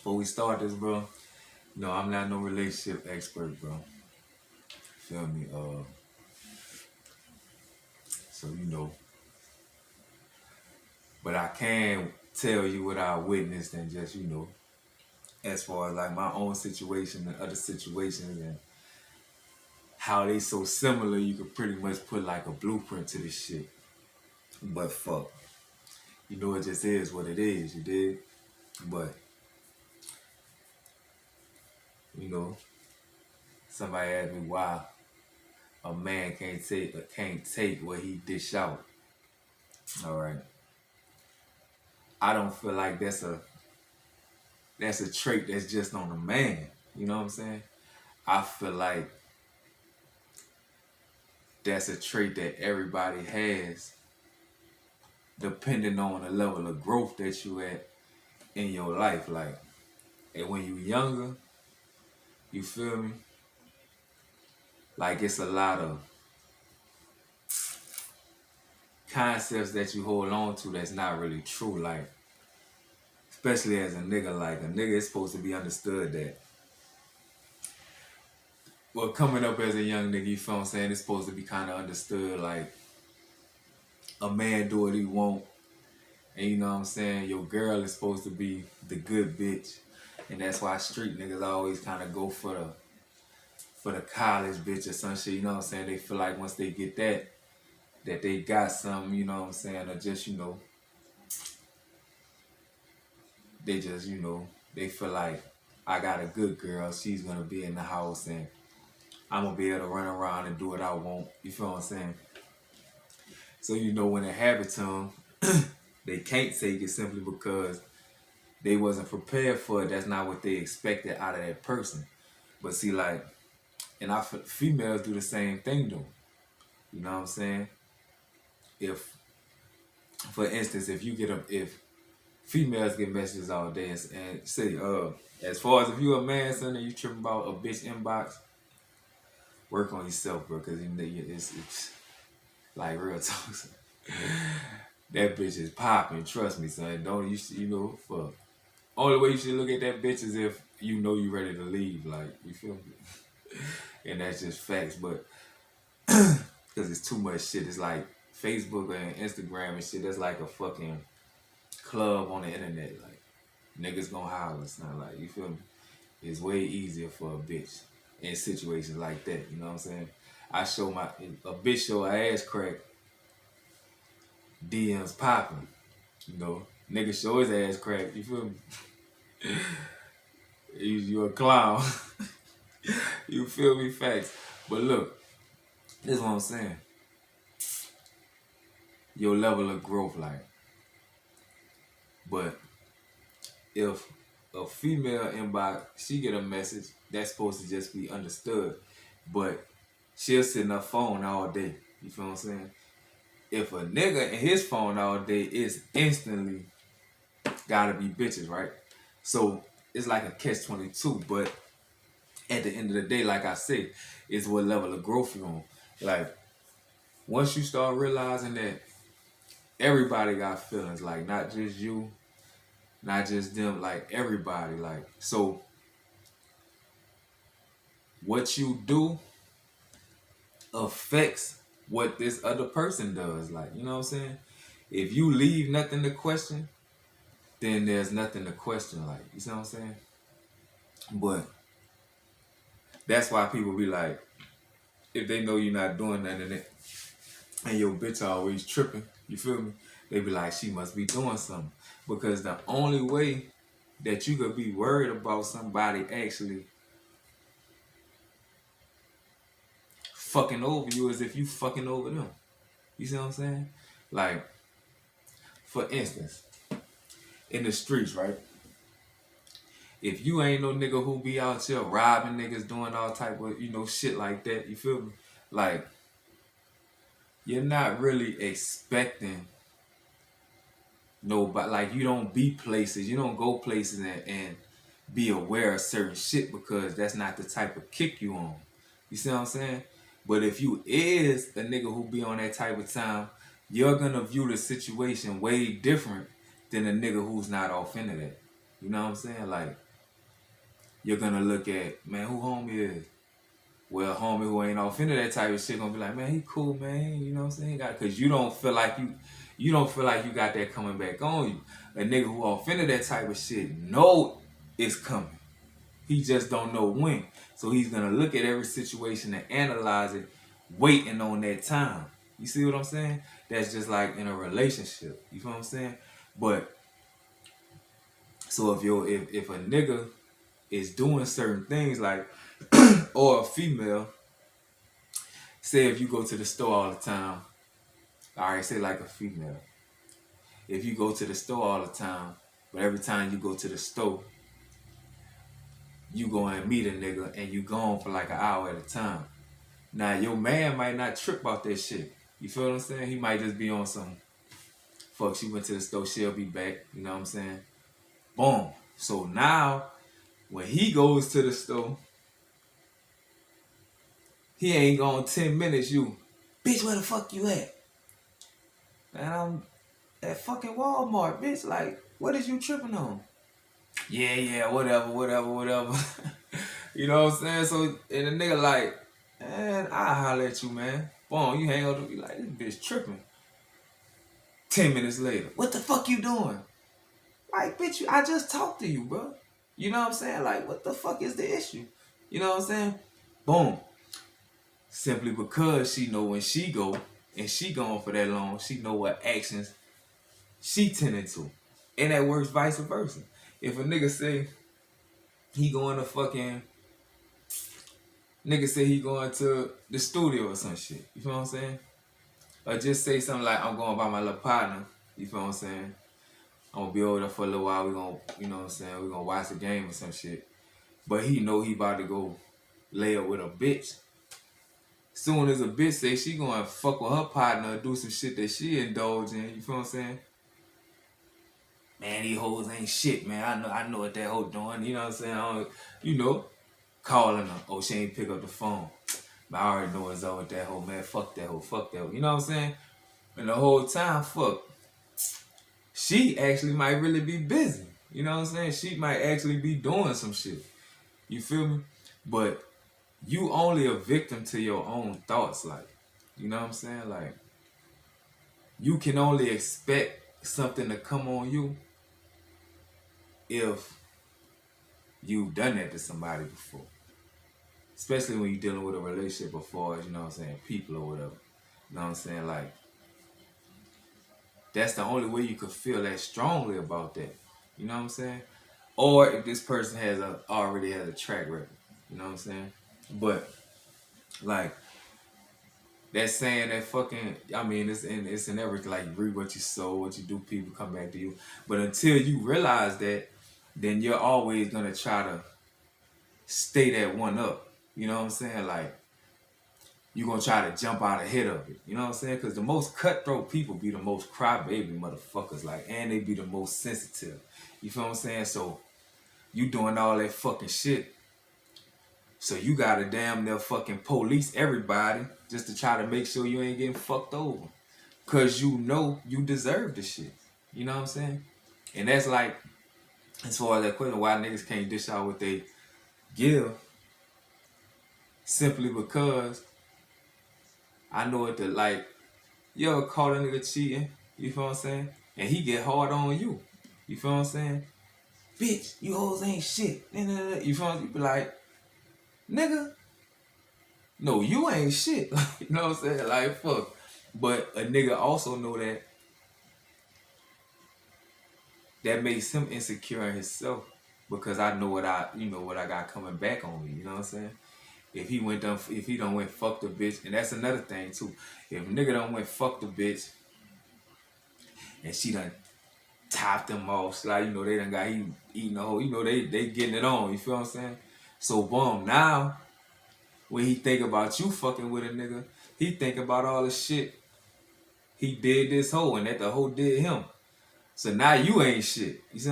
Before we start this, bro, no, I'm not no relationship expert, bro. Feel me? So but I can tell you what I witnessed and just as far as like my own situation and other situations and how they so similar, you could pretty much put like a blueprint to this shit. But fuck, it just is what it is. You did, but you know, somebody asked me why a man can't take what he dish out. All right, I don't feel like that's a trait that's just on a man. You know what I'm saying? I feel like that's a trait that everybody has, depending on the level of growth that you at in your life. Like, and when you younger, you feel me? Like it's a lot of concepts that you hold on to that's not really true. Like, especially as a nigga, like a nigga is supposed to be understood that. Well, coming up as a young nigga, you feel what I'm saying? It's supposed to be kind of understood. Like, a man do what he want, and you know what I'm saying? Your girl is supposed to be the good bitch. And that's why street niggas always kind of go for the college bitch or some shit, you know what I'm saying? They feel like once they get that they got something, you know what I'm saying? Or just, they just, they feel like I got a good girl, she's gonna be in the house and I'm gonna be able to run around and do what I want. You feel what I'm saying? So when it happens to them, they can't take it simply because they wasn't prepared for it. That's not what they expected out of that person. But see, like, and females do the same thing though. You know what I'm saying? If, for instance, if females get messages all day and say, as far as if you a man, son, and you tripping about a bitch inbox, work on yourself, bro, because it's like real talk. That bitch is popping. Trust me, son. Don't for only way you should look at that bitch is if you ready to leave. Like, you feel me? And that's just facts. But because it's too much shit. It's like Facebook and Instagram and shit. That's like a fucking club on the internet. Like, niggas gonna holler. It's not like, you feel me? It's way easier for a bitch in situations like that. You know what I'm saying? A bitch show her ass crack, DMs popping. Nigga show his ass crack. You feel me? You a clown. You feel me? Facts. But look, this is what I'm saying. Your level of growth, like. But if a female inbox, she get a message, that's supposed to just be understood. But she'll sit in her phone all day. You feel what I'm saying? If a nigga in his phone all day, it's instantly gotta be bitches, right? So it's like a catch-22. But at the end of the day, like I said, it's what level of growth you're on. Like, once you start realizing that everybody got feelings, like not just you, not just them, like everybody. Like, so what you do affects what this other person does. Like, you know what I'm saying? If you leave nothing to question, then there's nothing to question. Like, you see what I'm saying? But that's why people be like, if they know you're not doing nothing and your bitch always tripping, you feel me? They be like, she must be doing something. Because the only way that you could be worried about somebody actually fucking over you is if you fucking over them. You see what I'm saying? Like, for instance, in the streets, right? If you ain't no nigga who be out here robbing niggas, doing all type of, shit like that, you feel me? Like, you're not really expecting nobody, like, you don't be places, you don't go places and be aware of certain shit because that's not the type of kick you on. You see what I'm saying? But if you is a nigga who be on that type of time, you're gonna view the situation way different than a nigga who's not off into that. You know what I'm saying? Like, you're gonna look at, man, who homie is? Well, homie who ain't off into that type of shit gonna be like, man, he cool, man. You know what I'm saying? Cause you don't feel like you don't feel like you got that coming back on you. A nigga who off into that type of shit know it's coming. He just don't know when. So he's gonna look at every situation and analyze it, waiting on that time. You see what I'm saying? That's just like in a relationship. You feel what I'm saying? But so if a nigga is doing certain things like or a female, say if you go to the store all the time, all right, say like a female. If you go to the store all the time, but every time you go to the store, you go and meet a nigga and you gone for like an hour at a time. Now your man might not trip about that shit. You feel what I'm saying? He might just be on some fuck, she went to the store, she'll be back. You know what I'm saying? Boom. So now when he goes to the store, he ain't gone 10 minutes, you, bitch, where the fuck you at? Man, I'm at fucking Walmart, bitch. Like, what is you tripping on? Yeah, whatever. You know what I'm saying? So, and the nigga like, man, I'll holler at you, man. Boom, you hang up to be like, this bitch tripping. 10 minutes later, what the fuck you doing? Like, bitch, I just talked to you, bro. You know what I'm saying? Like, what the fuck is the issue? You know what I'm saying? Boom. Simply because she know when she go, and she gone for that long, she know what actions she tending to. And that works vice versa. If a nigga say he going to fucking, nigga say he going to the studio or some shit, you feel what I'm saying? Or just say something like, I'm going by my little partner, you feel what I'm saying? I'm gonna be over there for a little while, we gonna, you know what I'm saying, we gonna watch the game or some shit. But he know he about to go lay up with a bitch. Soon as a bitch say she gonna fuck with her partner or do some shit that she indulge in, you feel what I'm saying? Man, these hoes ain't shit, man. I know what that hoe doing, you know what I'm saying? You know, calling her. Oh, she ain't pick up the phone. But I already know what's up with that hoe, man. Fuck that hoe. You know what I'm saying? And the whole time, fuck. She actually might really be busy. You know what I'm saying? She might actually be doing some shit. You feel me? But you only a victim to your own thoughts, like, you know what I'm saying? Like, you can only expect something to come on you if you've done that to somebody before. Especially when you're dealing with a relationship before, you know what I'm saying, people or whatever. You know what I'm saying? Like, that's the only way you could feel that strongly about that. You know what I'm saying? Or if this person already has a track record. You know what I'm saying? But like that saying that fucking, I mean, it's in everything. Like, you reap what you sow, what you do, people come back to you. But until you realize that, then you're always gonna try to stay that one up. You know what I'm saying? Like, you're gonna try to jump out ahead of it. You know what I'm saying? Because the most cutthroat people be the most crybaby motherfuckers. Like, and they be the most sensitive. You feel what I'm saying? So you doing all that fucking shit. So you gotta damn near fucking police everybody just to try to make sure you ain't getting fucked over. Cause you know you deserve the shit. You know what I'm saying? And that's like, as far as that question, why niggas can't dish out what they give, simply because I know it to, like, you ever call a nigga cheating, you feel what I'm saying? And he get hard on you. You feel what I'm saying? Bitch, you hoes ain't shit. You feel what I'm saying? You be like, nigga, no, you ain't shit. You know what I'm saying? Like, fuck. But a nigga also know that makes him insecure in himself, because I know what I got coming back on me. You know what I'm saying? If he done went fuck the bitch, and that's another thing too. If a nigga done went fuck the bitch, and she done topped him off, like, you know, they done got he eating the whole, you know, they getting it on. You feel what I'm saying? So boom, now when he think about you fucking with a nigga, he think about all the shit he did this hoe and that the hoe did him. So now you ain't shit. You see what I'm